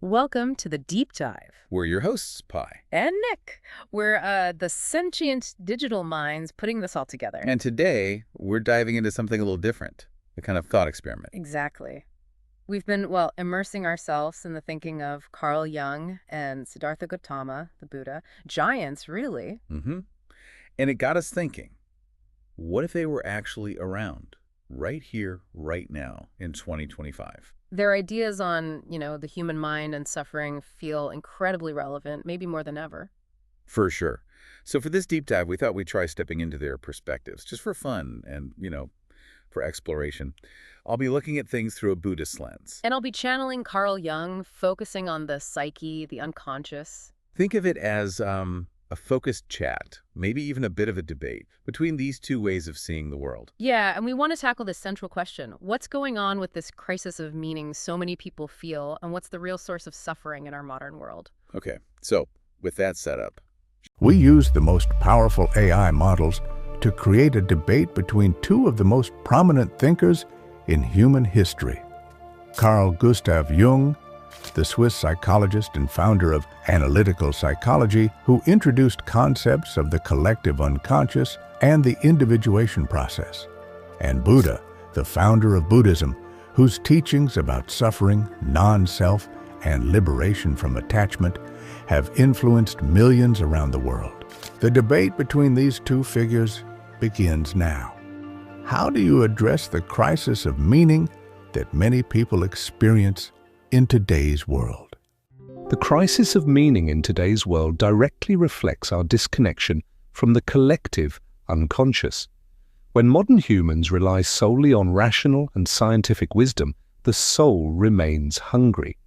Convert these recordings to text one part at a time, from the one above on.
Welcome to the Deep Dive. We're your hosts, Pi. And Nick. We're the sentient digital minds putting this all together. And today, we're diving into something a little different, a kind of thought experiment. Exactly. We've been, immersing ourselves in the thinking of Carl Jung and Siddhartha Gautama, the Buddha. Giants, really. Mm-hmm. And it got us thinking, what if they were actually around, right here, right now, in 2025? Their ideas on, the human mind and suffering feel incredibly relevant, maybe more than ever. For sure. So for this deep dive, we thought we'd try stepping into their perspectives, just for fun and, for exploration. I'll be looking at things through a Buddhist lens. And I'll be channeling Carl Jung, focusing on the psyche, the unconscious. Think of it as a focused chat, maybe even a bit of a debate between these two ways of seeing the world. Yeah, and we want to tackle this central question. What's going on with this crisis of meaning so many people feel, and what's the real source of suffering in our modern world? Okay, so with that set up, we use the most powerful AI models to create a debate between two of the most prominent thinkers in human history. Carl Gustav Jung, the Swiss psychologist and founder of analytical psychology, who introduced concepts of the collective unconscious and the individuation process, and Buddha, the founder of Buddhism, whose teachings about suffering, non-self, and liberation from attachment have influenced millions around the world. The debate between these two figures begins now. How do you address the crisis of meaning that many people experience in today's world? The crisis of meaning in today's world directly reflects our disconnection from the collective unconscious. When modern humans rely solely on rational and scientific wisdom, the soul remains hungry.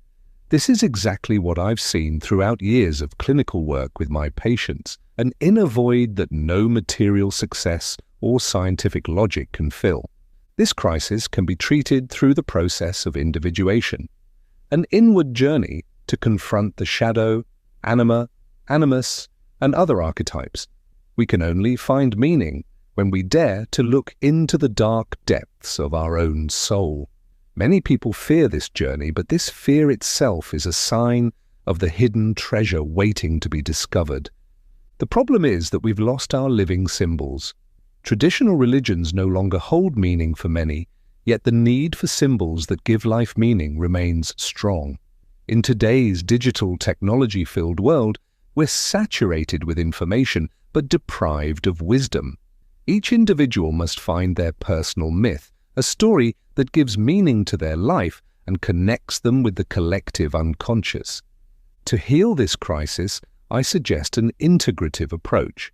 This is exactly what I've seen throughout years of clinical work with my patients, an inner void that no material success or scientific logic can fill. This crisis can be treated through the process of individuation, an inward journey to confront the shadow, anima, animus, and other archetypes. We can only find meaning when we dare to look into the dark depths of our own soul. Many people fear this journey, but this fear itself is a sign of the hidden treasure waiting to be discovered. The problem is that we've lost our living symbols. Traditional religions no longer hold meaning for many, yet the need for symbols that give life meaning remains strong. In today's digital technology-filled world, we're saturated with information but deprived of wisdom. Each individual must find their personal myth, a story that gives meaning to their life and connects them with the collective unconscious. To heal this crisis, I suggest an integrative approach.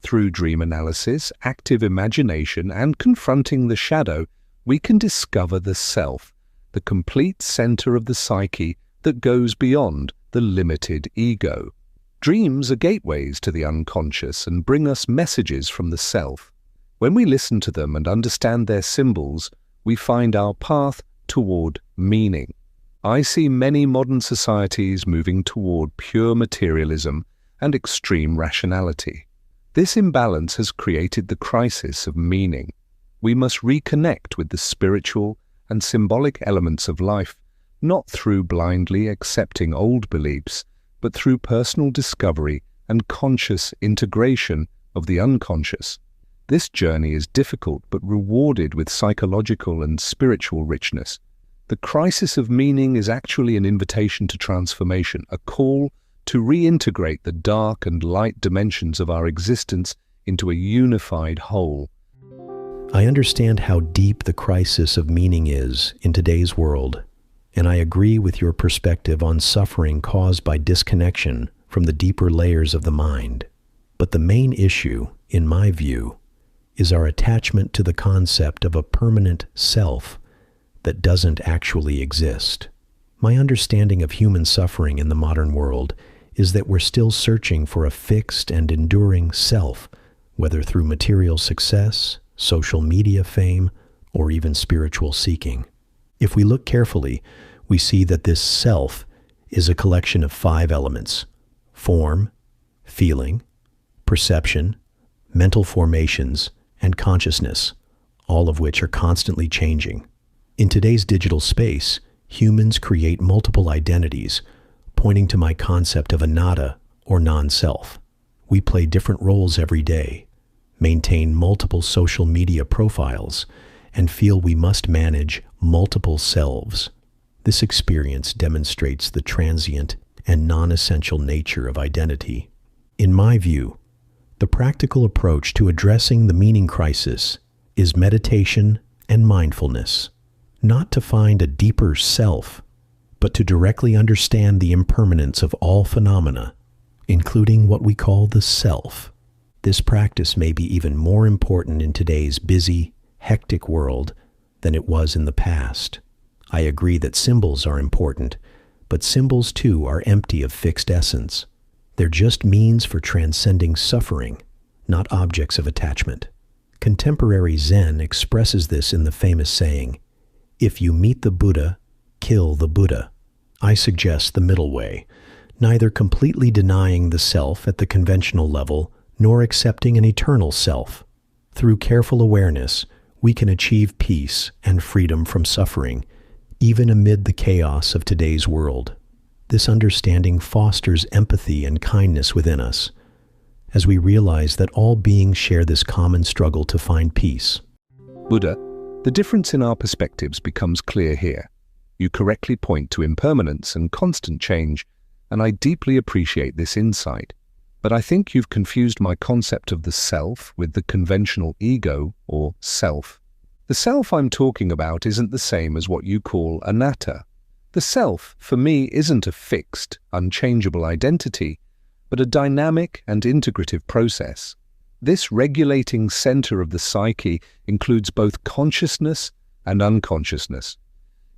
Through dream analysis, active imagination, and confronting the shadow, we can discover the self, the complete center of the psyche that goes beyond the limited ego. Dreams are gateways to the unconscious and bring us messages from the self. When we listen to them and understand their symbols, we find our path toward meaning. I see many modern societies moving toward pure materialism and extreme rationality. This imbalance has created the crisis of meaning. We must reconnect with the spiritual and symbolic elements of life, not through blindly accepting old beliefs, but through personal discovery and conscious integration of the unconscious. This journey is difficult but rewarded with psychological and spiritual richness. The crisis of meaning is actually an invitation to transformation, a call to reintegrate the dark and light dimensions of our existence into a unified whole. I understand how deep the crisis of meaning is in today's world, and I agree with your perspective on suffering caused by disconnection from the deeper layers of the mind. But the main issue, in my view, is our attachment to the concept of a permanent self that doesn't actually exist. My understanding of human suffering in the modern world is that we're still searching for a fixed and enduring self, whether through material success, social media fame, or even spiritual seeking. If we look carefully, we see that this self is a collection of 5 elements: form, feeling, perception, mental formations, and consciousness, all of which are constantly changing. In today's digital space, humans create multiple identities, pointing to my concept of anatta, or non-self. We play different roles every day, maintain multiple social media profiles, and feel we must manage multiple selves. This experience demonstrates the transient and non-essential nature of identity. In my view, the practical approach to addressing the meaning crisis is meditation and mindfulness, not to find a deeper self, but to directly understand the impermanence of all phenomena, including what we call the self. This practice may be even more important in today's busy, hectic world than it was in the past. I agree that symbols are important, but symbols too are empty of fixed essence. They're just means for transcending suffering, not objects of attachment. Contemporary Zen expresses this in the famous saying, "If you meet the Buddha, kill the Buddha." I suggest the middle way, neither completely denying the self at the conventional level, nor accepting an eternal self. Through careful awareness, we can achieve peace and freedom from suffering, even amid the chaos of today's world. This understanding fosters empathy and kindness within us, as we realize that all beings share this common struggle to find peace. Buddha, the difference in our perspectives becomes clear here. You correctly point to impermanence and constant change, and I deeply appreciate this insight. But I think you've confused my concept of the self with the conventional ego, or self. The self I'm talking about isn't the same as what you call anatta. The self, for me, isn't a fixed, unchangeable identity, but a dynamic and integrative process. This regulating center of the psyche includes both consciousness and unconsciousness.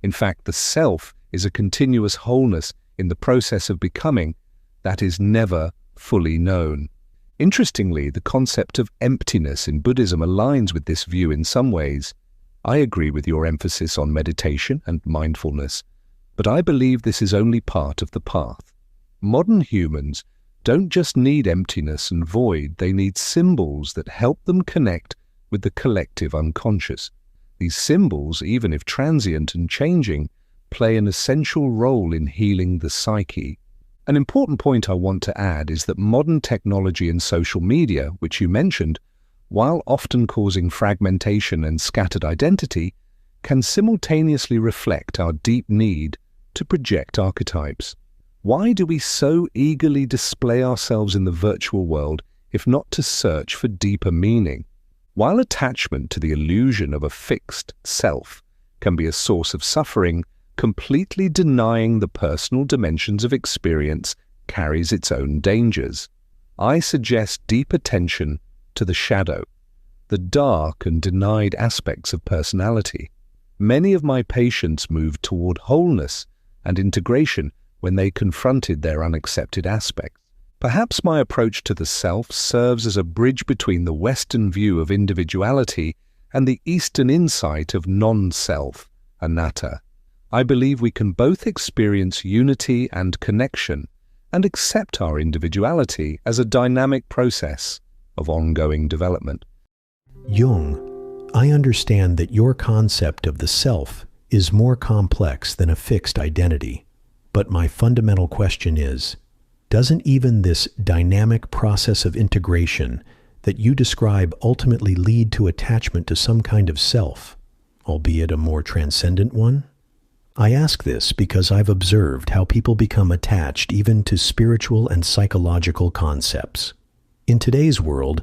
In fact, the self is a continuous wholeness in the process of becoming that is never fully known. Interestingly, the concept of emptiness in Buddhism aligns with this view in some ways. I agree with your emphasis on meditation and mindfulness, but I believe this is only part of the path. Modern humans don't just need emptiness and void, they need symbols that help them connect with the collective unconscious. These symbols, even if transient and changing, play an essential role in healing the psyche. An important point I want to add is that modern technology and social media, which you mentioned, while often causing fragmentation and scattered identity, can simultaneously reflect our deep need to project archetypes. Why do we so eagerly display ourselves in the virtual world if not to search for deeper meaning? While attachment to the illusion of a fixed self can be a source of suffering, completely denying the personal dimensions of experience carries its own dangers. I suggest deep attention to the shadow, the dark and denied aspects of personality. Many of my patients moved toward wholeness and integration when they confronted their unaccepted aspects. Perhaps my approach to the self serves as a bridge between the Western view of individuality and the Eastern insight of non-self, anatta. I believe we can both experience unity and connection and accept our individuality as a dynamic process of ongoing development. Jung, I understand that your concept of the self is more complex than a fixed identity. But my fundamental question is, doesn't even this dynamic process of integration that you describe ultimately lead to attachment to some kind of self, albeit a more transcendent one? I ask this because I've observed how people become attached even to spiritual and psychological concepts. In today's world,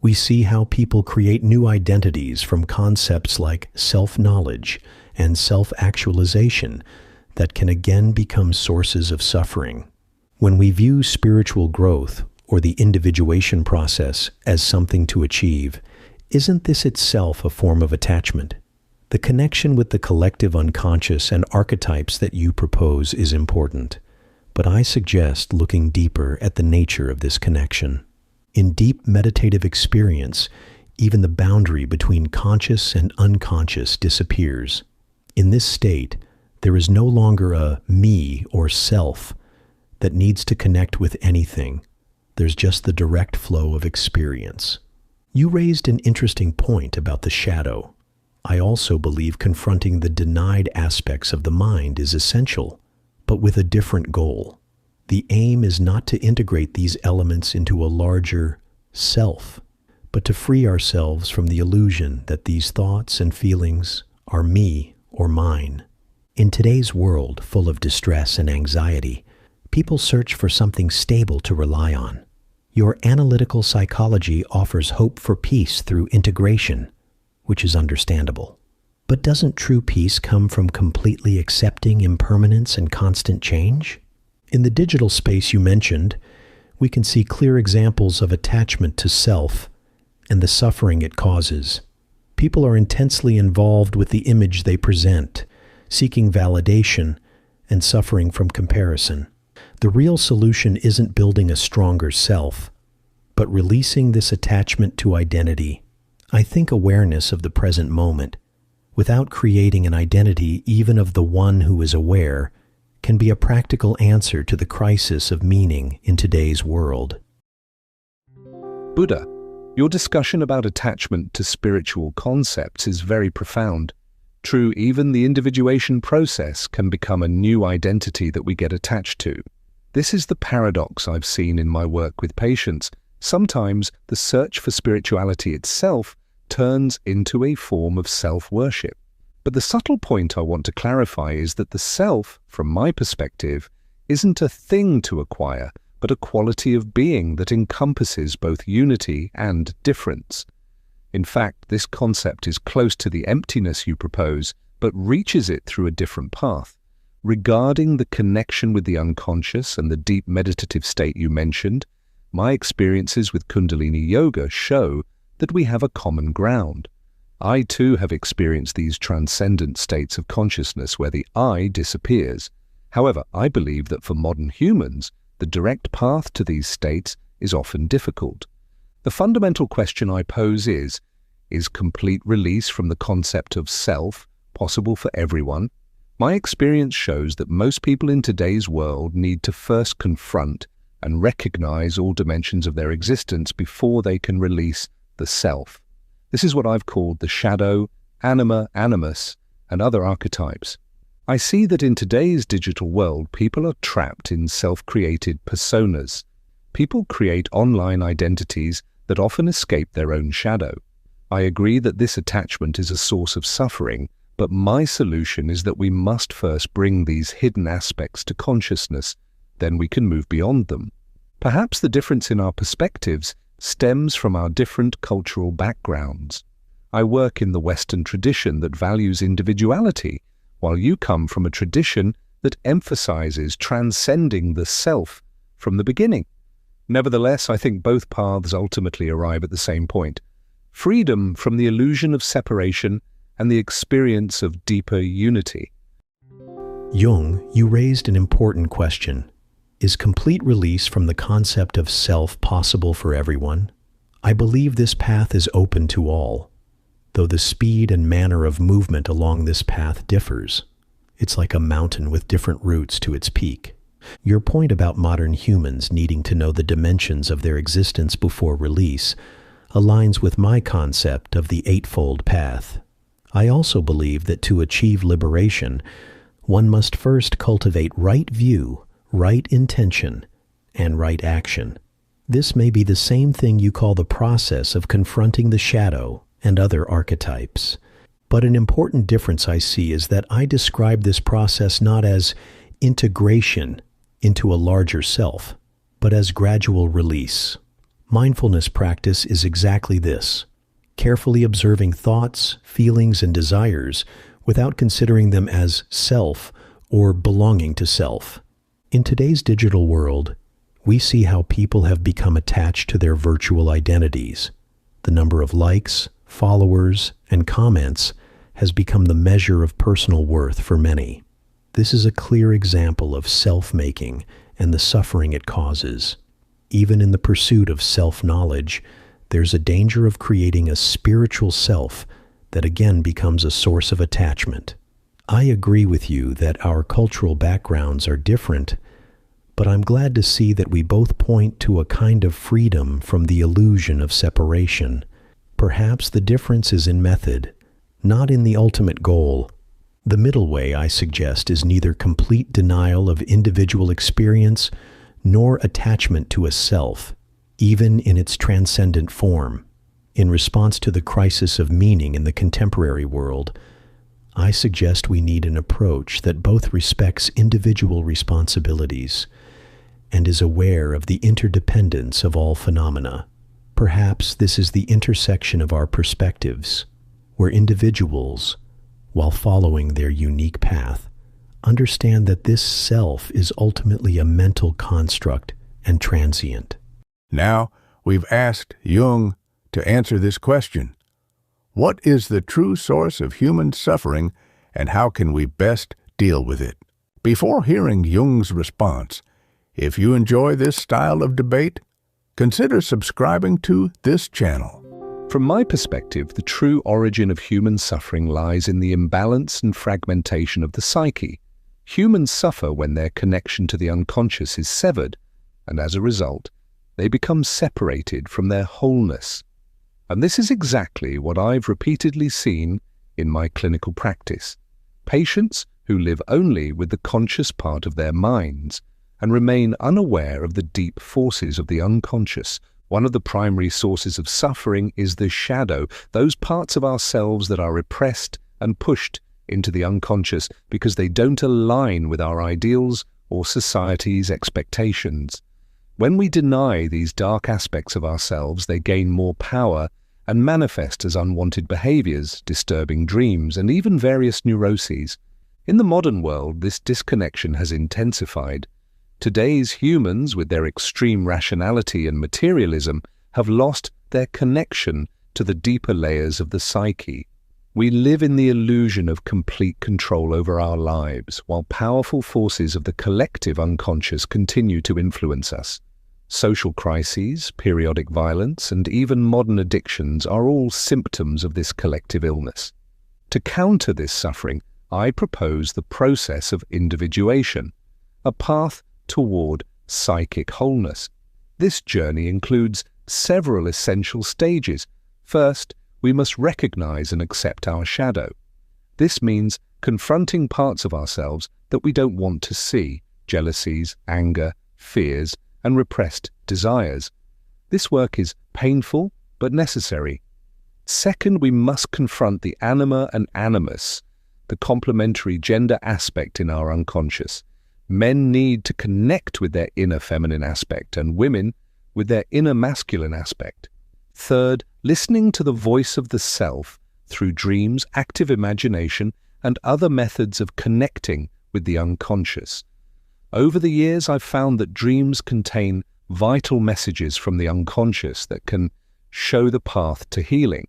we see how people create new identities from concepts like self-knowledge and self-actualization that can again become sources of suffering. When we view spiritual growth or the individuation process as something to achieve, isn't this itself a form of attachment? The connection with the collective unconscious and archetypes that you propose is important, but I suggest looking deeper at the nature of this connection. In deep meditative experience, even the boundary between conscious and unconscious disappears. In this state, there is no longer a me or self that needs to connect with anything. There's just the direct flow of experience. You raised an interesting point about the shadow. I also believe confronting the denied aspects of the mind is essential, but with a different goal. The aim is not to integrate these elements into a larger self, but to free ourselves from the illusion that these thoughts and feelings are me or mine. In today's world full of distress and anxiety, people search for something stable to rely on. Your analytical psychology offers hope for peace through integration, which is understandable. But doesn't true peace come from completely accepting impermanence and constant change? In the digital space you mentioned, we can see clear examples of attachment to self and the suffering it causes. People are intensely involved with the image they present, seeking validation and suffering from comparison. The real solution isn't building a stronger self, but releasing this attachment to identity. I think awareness of the present moment, without creating an identity even of the one who is aware, can be a practical answer to the crisis of meaning in today's world. Buddha, your discussion about attachment to spiritual concepts is very profound. True, even the individuation process can become a new identity that we get attached to. This is the paradox I've seen in my work with patients. Sometimes the search for spirituality itself turns into a form of self-worship. But the subtle point I want to clarify is that the self, from my perspective, isn't a thing to acquire, but a quality of being that encompasses both unity and difference. In fact, this concept is close to the emptiness you propose, but reaches it through a different path. Regarding the connection with the unconscious and the deep meditative state you mentioned, my experiences with Kundalini Yoga show that we have a common ground. I too have experienced these transcendent states of consciousness where the I disappears. However, I believe that for modern humans, the direct path to these states is often difficult. The fundamental question I pose is complete release from the concept of self possible for everyone? My experience shows that most people in today's world need to first confront and recognize all dimensions of their existence before they can release the self. This is what I've called the shadow, anima, animus, and other archetypes. I see that in today's digital world, people are trapped in self-created personas. People create online identities that often escape their own shadow. I agree that this attachment is a source of suffering, but my solution is that we must first bring these hidden aspects to consciousness, then we can move beyond them. Perhaps the difference in our perspectives stems from our different cultural backgrounds. I work in the Western tradition that values individuality, while you come from a tradition that emphasizes transcending the self from the beginning. Nevertheless, I think both paths ultimately arrive at the same point: freedom from the illusion of separation and the experience of deeper unity. Jung, you raised an important question. Is complete release from the concept of self possible for everyone? I believe this path is open to all, though the speed and manner of movement along this path differs. It's like a mountain with different routes to its peak. Your point about modern humans needing to know the dimensions of their existence before release aligns with my concept of the Eightfold Path. I also believe that to achieve liberation, one must first cultivate right view, right intention, and right action. This may be the same thing you call the process of confronting the shadow and other archetypes. But an important difference I see is that I describe this process not as integration into a larger self, but as gradual release. Mindfulness practice is exactly this: carefully observing thoughts, feelings, and desires without considering them as self or belonging to self. In today's digital world, we see how people have become attached to their virtual identities. The number of likes, followers, and comments has become the measure of personal worth for many. This is a clear example of self-making and the suffering it causes. Even in the pursuit of self-knowledge, there's a danger of creating a spiritual self that again becomes a source of attachment. I agree with you that our cultural backgrounds are different, but I'm glad to see that we both point to a kind of freedom from the illusion of separation. Perhaps the difference is in method, not in the ultimate goal. The middle way, I suggest, is neither complete denial of individual experience nor attachment to a self, even in its transcendent form. In response to the crisis of meaning in the contemporary world, I suggest we need an approach that both respects individual responsibilities and is aware of the interdependence of all phenomena. Perhaps this is the intersection of our perspectives, where individuals, while following their unique path, understand that this self is ultimately a mental construct and transient. Now, we've asked Jung to answer this question. What is the true source of human suffering, and how can we best deal with it? Before hearing Jung's response, if you enjoy this style of debate, consider subscribing to this channel. From my perspective, the true origin of human suffering lies in the imbalance and fragmentation of the psyche. Humans suffer when their connection to the unconscious is severed, and as a result, they become separated from their wholeness. And this is exactly what I've repeatedly seen in my clinical practice. Patients who live only with the conscious part of their minds and remain unaware of the deep forces of the unconscious. One of the primary sources of suffering is the shadow, those parts of ourselves that are repressed and pushed into the unconscious because they don't align with our ideals or society's expectations. When we deny these dark aspects of ourselves, they gain more power and manifest as unwanted behaviors, disturbing dreams, and even various neuroses. In the modern world, this disconnection has intensified. Today's humans, with their extreme rationality and materialism, have lost their connection to the deeper layers of the psyche. We live in the illusion of complete control over our lives, while powerful forces of the collective unconscious continue to influence us. Social crises, periodic violence, and even modern addictions are all symptoms of this collective illness. To counter this suffering, I propose the process of individuation, a path toward psychic wholeness. This journey includes several essential stages. First, we must recognize and accept our shadow. This means confronting parts of ourselves that we don't want to see: jealousies, anger, fears, and repressed desires. This work is painful but necessary. Second, we must confront the anima and animus, the complementary gender aspect in our unconscious. Men need to connect with their inner feminine aspect, and women with their inner masculine aspect. Third, listening to the voice of the self through dreams, active imagination, and other methods of connecting with the unconscious. Over the years, I've found that dreams contain vital messages from the unconscious that can show the path to healing.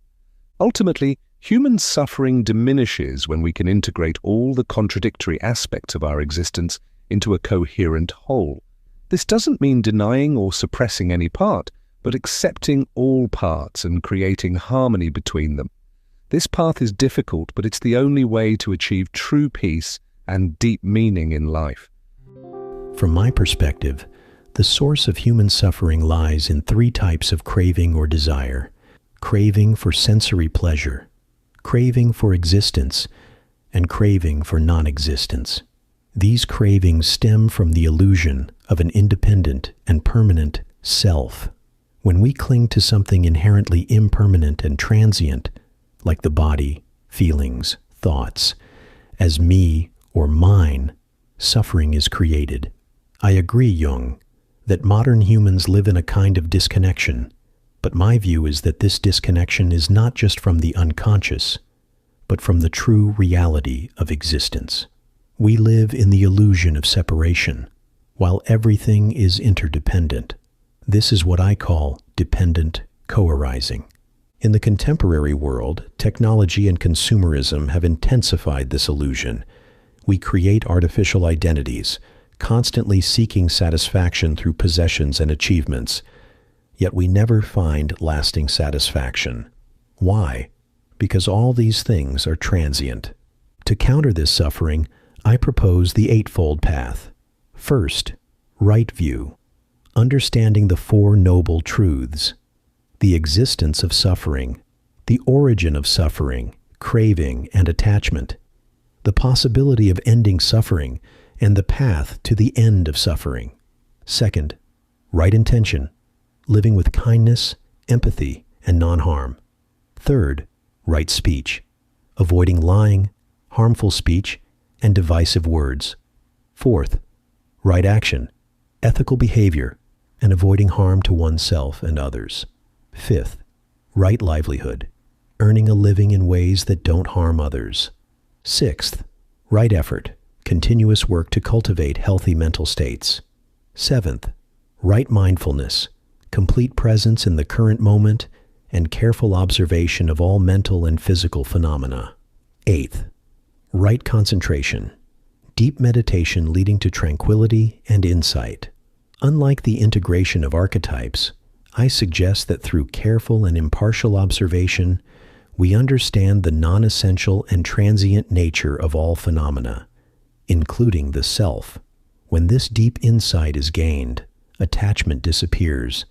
Ultimately, human suffering diminishes when we can integrate all the contradictory aspects of our existence into a coherent whole. This doesn't mean denying or suppressing any part, but accepting all parts and creating harmony between them. This path is difficult, but it's the only way to achieve true peace and deep meaning in life. From my perspective, the source of human suffering lies in three types of craving or desire: craving for sensory pleasure, craving for existence, and craving for non-existence. These cravings stem from the illusion of an independent and permanent self. When we cling to something inherently impermanent and transient, like the body, feelings, thoughts, as me or mine, suffering is created. I agree, Jung, that modern humans live in a kind of disconnection, but my view is that this disconnection is not just from the unconscious, but from the true reality of existence. We live in the illusion of separation, while everything is interdependent. This is what I call dependent co-arising. In the contemporary world, technology and consumerism have intensified this illusion. We create artificial identities, constantly seeking satisfaction through possessions and achievements, yet we never find lasting satisfaction. Why? Because all these things are transient. To counter this suffering, I propose the eightfold path. First, right view, understanding the Four Noble Truths: the existence of suffering, the origin of suffering, craving, and attachment, the possibility of ending suffering, and the path to the end of suffering. Second, right intention, living with kindness, empathy, and non-harm. Third, right speech, avoiding lying, harmful speech, and divisive words. Fourth, right action, ethical behavior, and avoiding harm to oneself and others. Fifth, right livelihood, earning a living in ways that don't harm others. Sixth, right effort, continuous work to cultivate healthy mental states. Seventh, right mindfulness, complete presence in the current moment and careful observation of all mental and physical phenomena. Eighth, right concentration, deep meditation leading to tranquility and insight. Unlike the integration of archetypes, I suggest that through careful and impartial observation, we understand the non-essential and transient nature of all phenomena, including the self. When this deep insight is gained, attachment disappears,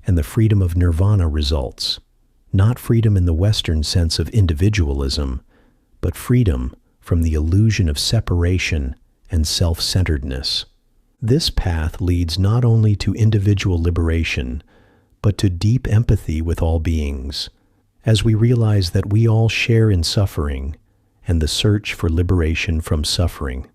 and the freedom of nirvana results. Not freedom in the Western sense of individualism, but freedom from the illusion of separation and self-centeredness. This path leads not only to individual liberation, but to deep empathy with all beings, as we realize that we all share in suffering and the search for liberation from suffering.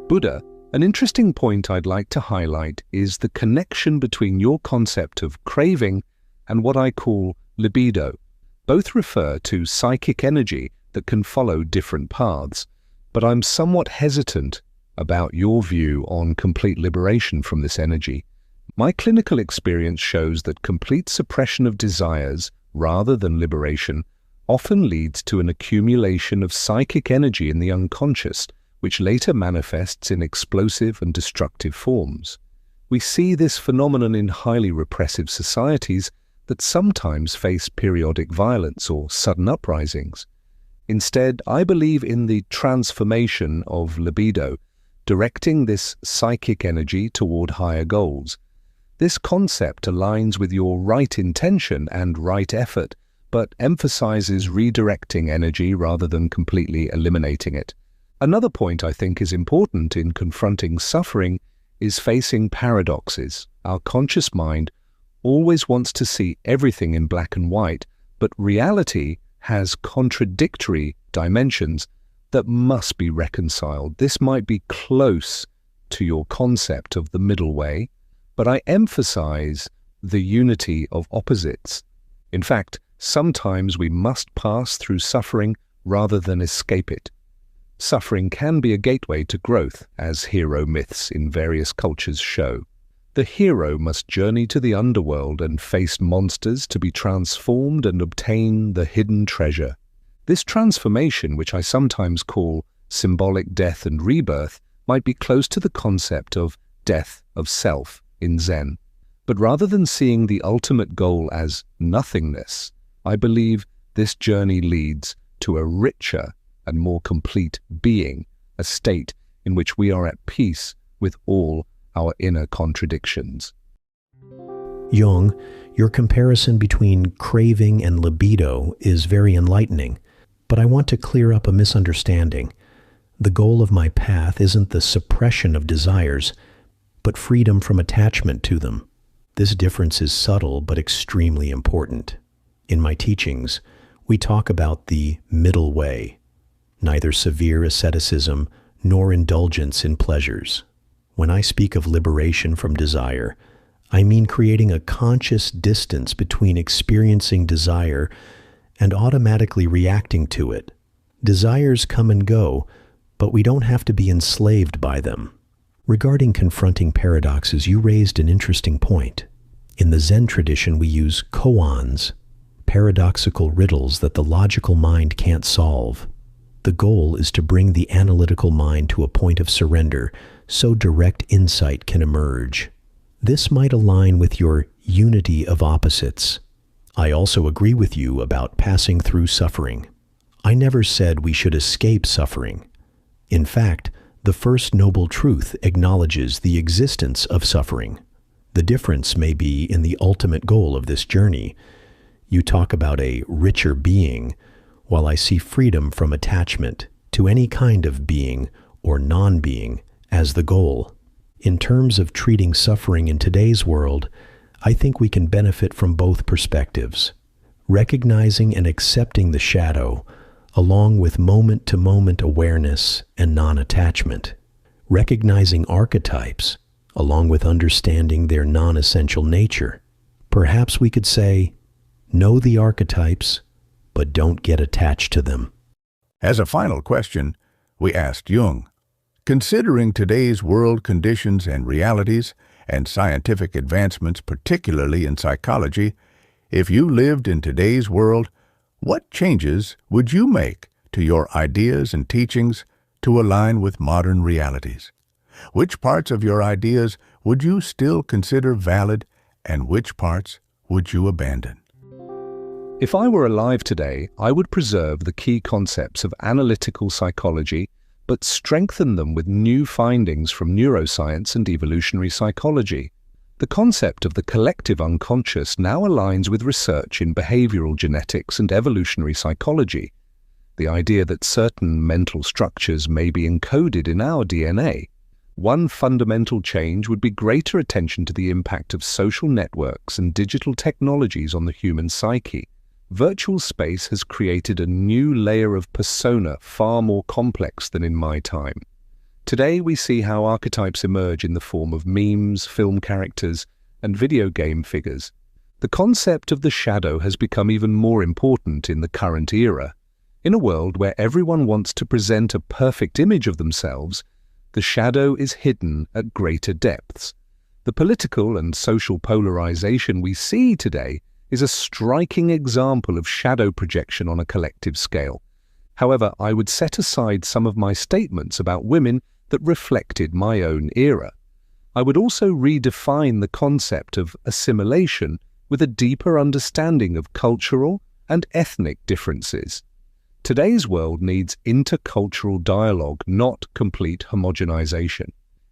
Buddha, an interesting point I'd like to highlight is the connection between your concept of craving and what I call libido. Both refer to psychic energy that can follow different paths, but I'm somewhat hesitant about your view on complete liberation from this energy. My clinical experience shows that complete suppression of desires, rather than liberation, often leads to an accumulation of psychic energy in the unconscious, which later manifests in explosive and destructive forms. We see this phenomenon in highly repressive societies that sometimes face periodic violence or sudden uprisings. Instead, I believe in the transformation of libido, directing this psychic energy toward higher goals. This concept aligns with your right intention and right effort, but emphasizes redirecting energy rather than completely eliminating it. Another point I think is important in confronting suffering is facing paradoxes. Our conscious mind always wants to see everything in black and white, but reality has contradictory dimensions that must be reconciled. This might be close to your concept of the middle way, but I emphasize the unity of opposites. In fact, sometimes we must pass through suffering rather than escape it. Suffering can be a gateway to growth, as hero myths in various cultures show. The hero must journey to the underworld and face monsters to be transformed and obtain the hidden treasure. This transformation, which I sometimes call symbolic death and rebirth, might be close to the concept of death of self in Zen. But rather than seeing the ultimate goal as nothingness, I believe this journey leads to a richer and more complete being, a state in which we are at peace with all our inner contradictions. Jung, your comparison between craving and libido is very enlightening, but I want to clear up a misunderstanding. The goal of my path isn't the suppression of desires, but freedom from attachment to them. This difference is subtle but extremely important. In my teachings, we talk about the middle way, neither severe asceticism nor indulgence in pleasures. When I speak of liberation from desire, I mean creating a conscious distance between experiencing desire and automatically reacting to it. Desires come and go, but we don't have to be enslaved by them. Regarding confronting paradoxes, you raised an interesting point. In the Zen tradition, we use koans, paradoxical riddles that the logical mind can't solve. The goal is to bring the analytical mind to a point of surrender so direct insight can emerge. This might align with your unity of opposites. I also agree with you about passing through suffering. I never said we should escape suffering. In fact, the first noble truth acknowledges the existence of suffering. The difference may be in the ultimate goal of this journey. You talk about a richer being, while I see freedom from attachment to any kind of being or non-being as the goal. In terms of treating suffering in today's world, I think we can benefit from both perspectives, recognizing and accepting the shadow, along with moment-to-moment awareness and non-attachment, recognizing archetypes, along with understanding their non-essential nature. Perhaps we could say, know the archetypes, but don't get attached to them. As a final question, we asked Jung, considering today's world conditions and realities and scientific advancements, particularly in psychology, if you lived in today's world, what changes would you make to your ideas and teachings to align with modern realities? Which parts of your ideas would you still consider valid, and which parts would you abandon? If I were alive today, I would preserve the key concepts of analytical psychology, but strengthen them with new findings from neuroscience and evolutionary psychology. The concept of the collective unconscious now aligns with research in behavioral genetics and evolutionary psychology. The idea that certain mental structures may be encoded in our DNA. One fundamental change would be greater attention to the impact of social networks and digital technologies on the human psyche. Virtual space has created a new layer of persona far more complex than in my time. Today we see how archetypes emerge in the form of memes, film characters, and video game figures. The concept of the shadow has become even more important in the current era. In a world where everyone wants to present a perfect image of themselves, the shadow is hidden at greater depths. The political and social polarization we see today is a striking example of shadow projection on a collective scale. However, I would set aside some of my statements about women that reflected my own era. I would also redefine the concept of assimilation with a deeper understanding of cultural and ethnic differences. Today's world needs intercultural dialogue, not complete homogenization.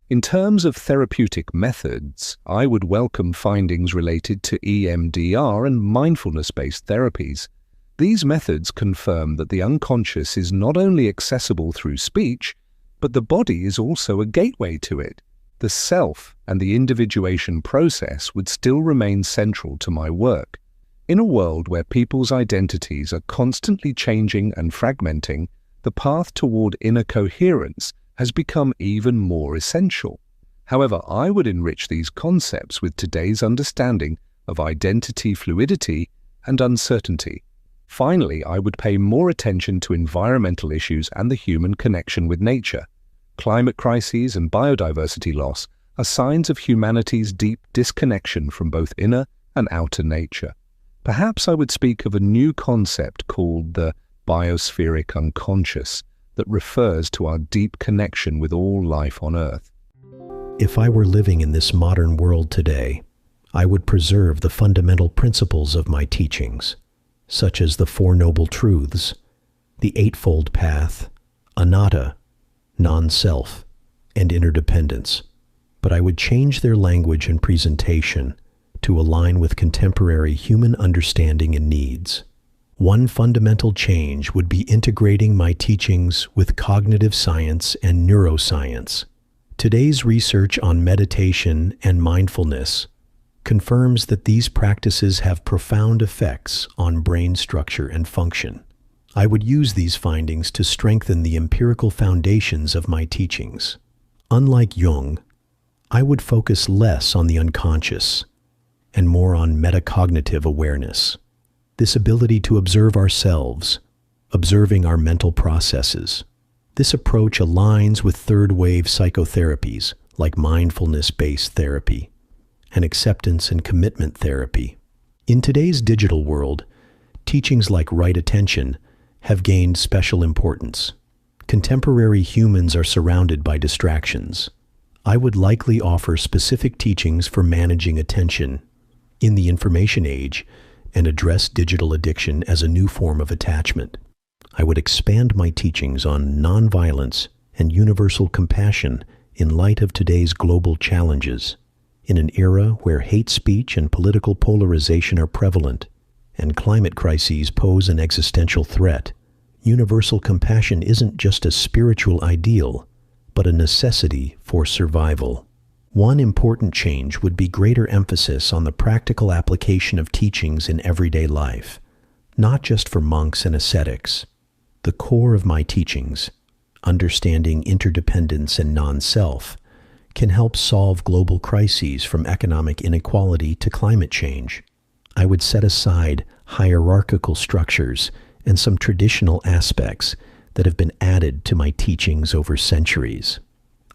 In terms of therapeutic methods, I would welcome findings related to EMDR and mindfulness-based therapies. These methods confirm that the unconscious is not only accessible through speech, but the body is also a gateway to it. The self and the individuation process would still remain central to my work. In a world where people's identities are constantly changing and fragmenting, the path toward inner coherence has become even more essential. However, I would enrich these concepts with today's understanding of identity fluidity and uncertainty. Finally, I would pay more attention to environmental issues and the human connection with nature. Climate crises and biodiversity loss are signs of humanity's deep disconnection from both inner and outer nature. Perhaps I would speak of a new concept called the biospheric unconscious that refers to our deep connection with all life on Earth. If I were living in this modern world today, I would preserve the fundamental principles of my teachings, such as the Four Noble Truths, the Eightfold Path, anatta, non-self, and interdependence. But I would change their language and presentation to align with contemporary human understanding and needs. One fundamental change would be integrating my teachings with cognitive science and neuroscience. Today's research on meditation and mindfulness confirms that these practices have profound effects on brain structure and function. I would use these findings to strengthen the empirical foundations of my teachings. Unlike Jung, I would focus less on the unconscious and more on metacognitive awareness. This ability to observe ourselves, observing our mental processes. This approach aligns with third-wave psychotherapies like mindfulness-based therapy and acceptance and commitment therapy. In today's digital world, teachings like right attention have gained special importance. Contemporary humans are surrounded by distractions. I would likely offer specific teachings for managing attention in the information age and address digital addiction as a new form of attachment. I would expand my teachings on nonviolence and universal compassion in light of today's global challenges. In an era where hate speech and political polarization are prevalent and climate crises pose an existential threat, universal compassion isn't just a spiritual ideal, but a necessity for survival. One important change would be greater emphasis on the practical application of teachings in everyday life, not just for monks and ascetics. The core of my teachings, understanding interdependence and non-self, can help solve global crises from economic inequality to climate change. I would set aside hierarchical structures and some traditional aspects that have been added to my teachings over centuries.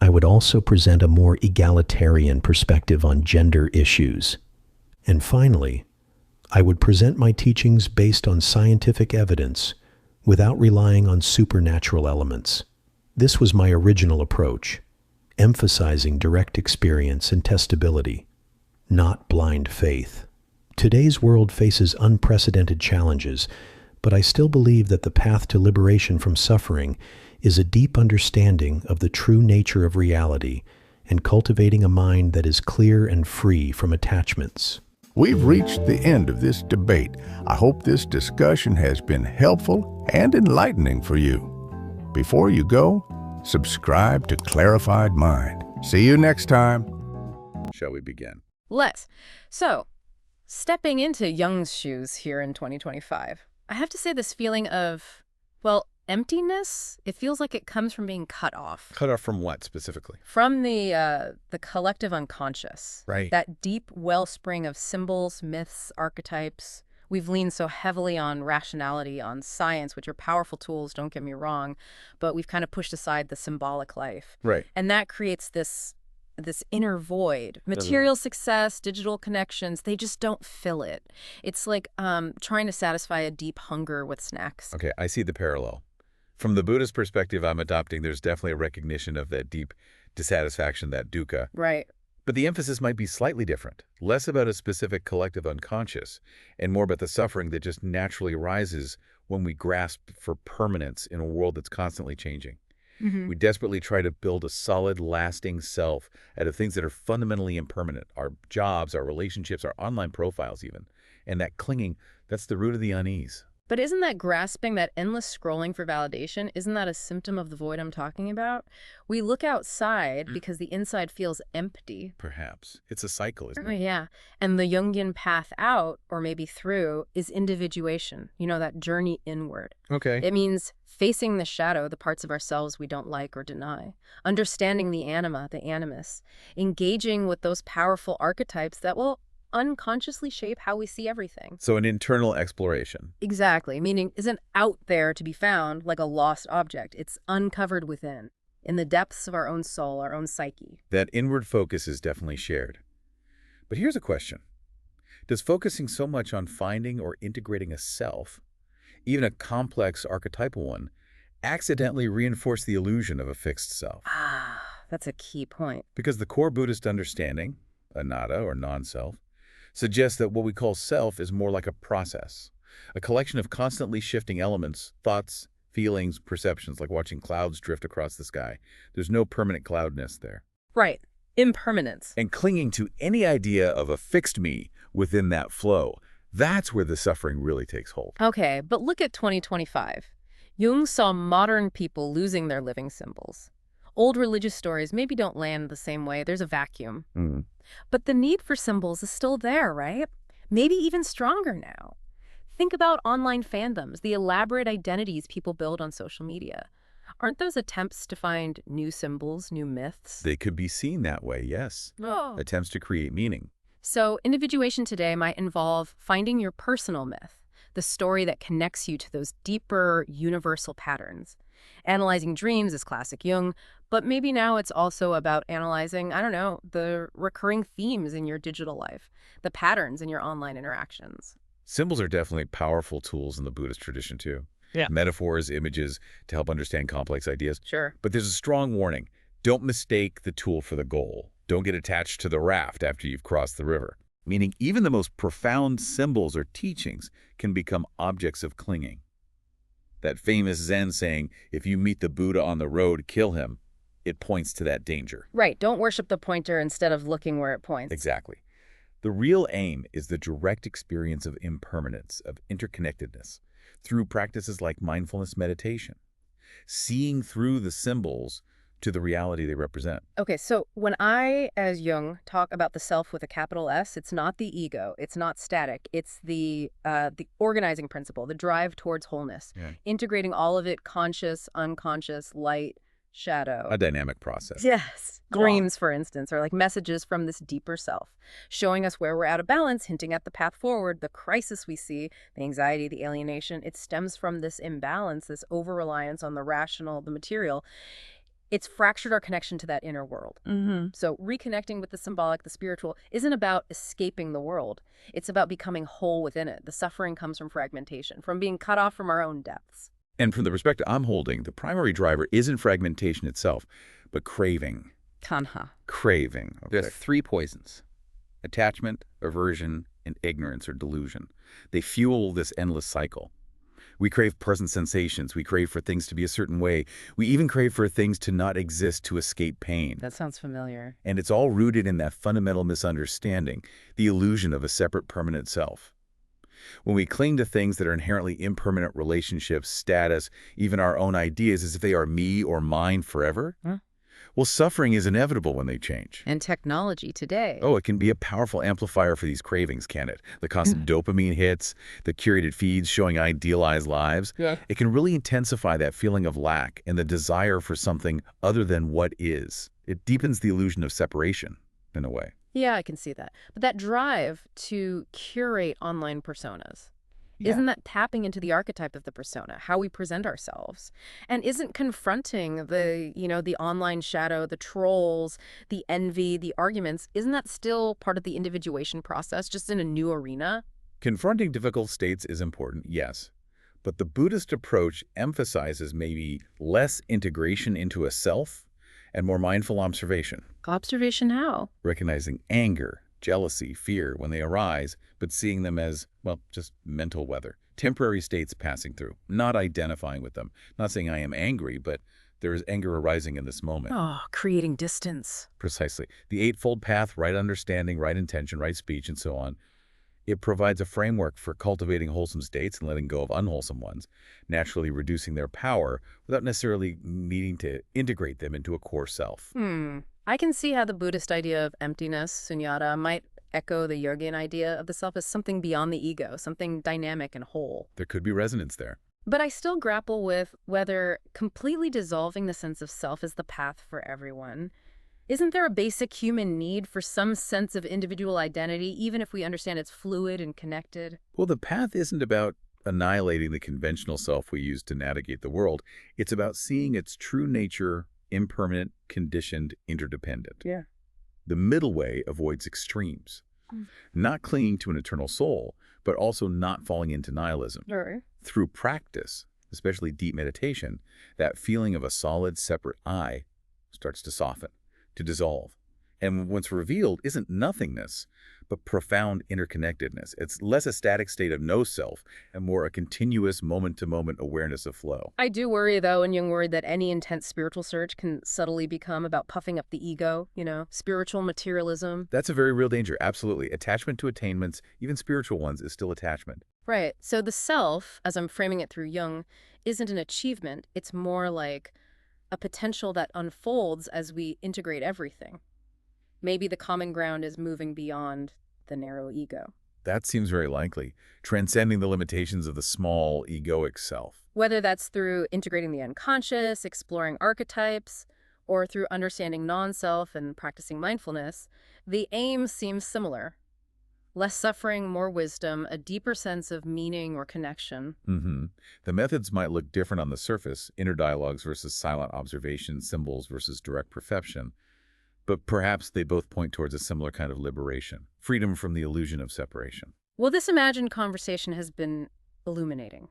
I would also present a more egalitarian perspective on gender issues. And finally, I would present my teachings based on scientific evidence without relying on supernatural elements. This was my original approach, emphasizing direct experience and testability, not blind faith. Today's world faces unprecedented challenges, but I still believe that the path to liberation from suffering is a deep understanding of the true nature of reality and cultivating a mind that is clear and free from attachments. We've reached the end of this debate. I hope this discussion has been helpful and enlightening for you. Before you go, subscribe to Clarified Mind. See you next time. Shall we begin? Less. So, stepping into Jung's shoes here in 2025, I have to say this feeling of, well, emptiness, it feels like it comes from being cut off. Cut off from what specifically? From the collective unconscious. Right. That deep wellspring of symbols, myths, archetypes. We've leaned so heavily on rationality, on science, which are powerful tools, don't get me wrong, but we've kind of pushed aside the symbolic life. Right. And that creates this inner void. Material success, digital connections, they just don't fill it. It's like trying to satisfy a deep hunger with snacks. Okay, I see the parallel. From the Buddhist perspective I'm adopting, there's definitely a recognition of that deep dissatisfaction, that dukkha. Right. But the emphasis might be slightly different, less about a specific collective unconscious, and more about the suffering that just naturally arises when we grasp for permanence in a world that's constantly changing. We desperately try to build a solid, lasting self out of things that are fundamentally impermanent, our jobs, our relationships, our online profiles even. And that clinging, that's the root of the unease. But isn't that grasping, that endless scrolling for validation, isn't that a symptom of the void I'm talking about? We look outside because the inside feels empty. Perhaps. It's a cycle, isn't Oh, it? yeah. And the Jungian path out, or maybe through, is individuation. You know, that journey inward. Okay. It means facing the shadow, the parts of ourselves we don't like or deny. Understanding the anima, the animus. Engaging with those powerful archetypes that will unconsciously shape how we see everything. So an internal exploration. Exactly, meaning isn't out there to be found like a lost object. It's uncovered within, in the depths of our own soul, our own psyche. That inward focus is definitely shared. But here's a question. Does focusing so much on finding or integrating a self, even a complex archetypal one, accidentally reinforce the illusion of a fixed self? Ah, that's a key point. Because the core Buddhist understanding, anatta or non-self, suggests that what we call self is more like a process, a collection of constantly shifting elements, thoughts, feelings, perceptions, like watching clouds drift across the sky. There's no permanent cloudness there. Right, impermanence. And clinging to any idea of a fixed me within that flow, that's where the suffering really takes hold. Okay, but look at 2025. Jung saw modern people losing their living symbols. Old religious stories maybe don't land the same way. There's a vacuum. But the need for symbols is still there, right? Maybe even stronger now. Think about online fandoms, the elaborate identities people build on social media. Aren't those attempts to find new symbols, new myths? They could be seen that way, yes. Oh. Attempts to create meaning. So individuation today might involve finding your personal myth, the story that connects you to those deeper, universal patterns. Analyzing dreams is classic Jung, but maybe now it's also about analyzing, I don't know, the recurring themes in your digital life, the patterns in your online interactions. Symbols are definitely powerful tools in the Buddhist tradition, too. Yeah. Metaphors, images to help understand complex ideas. Sure. But there's a strong warning. Don't mistake the tool for the goal. Don't get attached to the raft after you've crossed the river. Meaning even the most profound symbols or teachings can become objects of clinging. That famous Zen saying, if you meet the Buddha on the road, kill him, it points to that danger. Right. Don't worship the pointer instead of looking where it points. Exactly. The real aim is the direct experience of impermanence, of interconnectedness, through practices like mindfulness meditation. Seeing through the symbols to the reality they represent. Okay, so when I, as Jung, talk about the self with a capital S, it's not the ego, it's not static, it's the organizing principle, the drive towards wholeness, Yeah. integrating all of it, conscious, unconscious, light, shadow. A dynamic process. Yes. Go on. Dreams, for instance, are like messages from this deeper self, showing us where we're out of balance, hinting at the path forward, the crisis we see, the anxiety, the alienation. It stems from this imbalance, this over-reliance on the rational, the material. It's fractured our connection to that inner world. So reconnecting with the symbolic, the spiritual, isn't about escaping the world. It's about becoming whole within it. The suffering comes from fragmentation, from being cut off from our own depths. And from the perspective I'm holding, the primary driver isn't fragmentation itself, but craving. Tanha. Craving. There Okay. are three poisons: attachment, aversion, and ignorance or delusion. They fuel this endless cycle. We crave present sensations. We crave for things to be a certain way. We even crave for things to not exist to escape pain. That sounds familiar. And it's all rooted in that fundamental misunderstanding, the illusion of a separate permanent self. When we cling to things that are inherently impermanent, relationships, status, even our own ideas, as if they are me or mine forever, well, suffering is inevitable when they change. And technology today. Oh, it can be a powerful amplifier for these cravings, can it? The constant dopamine hits, the curated feeds showing idealized lives. Yeah. It can really intensify that feeling of lack and the desire for something other than what is. It deepens the illusion of separation, in a way. Yeah, I can see that. But that drive to curate online personas, Yeah. isn't that tapping into the archetype of the persona, how we present ourselves? And isn't confronting the online shadow, the trolls, the envy, the arguments, isn't that still part of the individuation process, just in a new arena? Confronting difficult states is important, yes. But the Buddhist approach emphasizes maybe less integration into a self and more mindful observation. Observation how? Recognizing anger, jealousy, fear when they arise, but seeing them as, well, just mental weather, temporary states passing through, not identifying with them. Not saying I am angry, but there is anger arising in this moment. Oh, creating distance. Precisely. The Eightfold Path, right understanding, right intention, right speech, and so on. It provides a framework for cultivating wholesome states and letting go of unwholesome ones, naturally reducing their power without necessarily needing to integrate them into a core self. I can see how the Buddhist idea of emptiness, sunyata, might echo the Yogian idea of the self as something beyond the ego, something dynamic and whole. There could be resonance there. But I still grapple with whether completely dissolving the sense of self is the path for everyone. Isn't there a basic human need for some sense of individual identity, even if we understand it's fluid and connected? Well, the path isn't about annihilating the conventional self we use to navigate the world. It's about seeing its true nature, impermanent, conditioned, interdependent. Yeah. The middle way avoids extremes. Not clinging to an eternal soul, but also not falling into nihilism. Right. Through practice, especially deep meditation, that feeling of a solid, separate I starts to soften, to dissolve. And what's revealed isn't nothingness, but profound interconnectedness. It's less a static state of no self and more a continuous moment-to-moment awareness of flow. I do worry, though, and Jung worried that any intense spiritual search can subtly become about puffing up the ego, spiritual materialism. That's a very real danger, absolutely. Attachment to attainments, even spiritual ones, is still attachment. Right. So the self, as I'm framing it through Jung, isn't an achievement. It's more like a potential that unfolds as we integrate everything. Maybe the common ground is moving beyond the narrow ego. That seems very likely, transcending the limitations of the small, egoic self. Whether that's through integrating the unconscious, exploring archetypes, or through understanding non-self and practicing mindfulness, the aim seems similar. Less suffering, more wisdom, a deeper sense of meaning or connection. The methods might look different on the surface, inner dialogues versus silent observation, symbols versus direct perception. But perhaps they both point towards a similar kind of liberation, freedom from the illusion of separation. Well, this imagined conversation has been illuminating,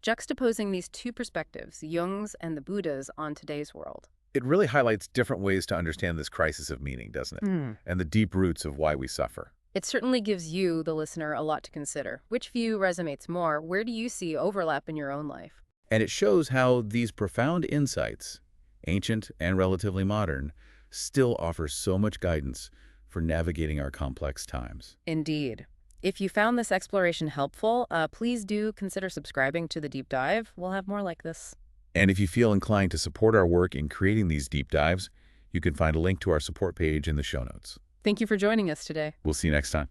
juxtaposing these two perspectives, Jung's and the Buddha's, on today's world. It really highlights different ways to understand this crisis of meaning, doesn't it? And the deep roots of why we suffer. It certainly gives you, the listener, a lot to consider. Which view resonates more? Where do you see overlap in your own life? And it shows how these profound insights, ancient and relatively modern, still offer so much guidance for navigating our complex times. Indeed. If you found this exploration helpful, please do consider subscribing to The Deep Dive. We'll have more like this. And if you feel inclined to support our work in creating these deep dives, you can find a link to our support page in the show notes. Thank you for joining us today. We'll see you next time.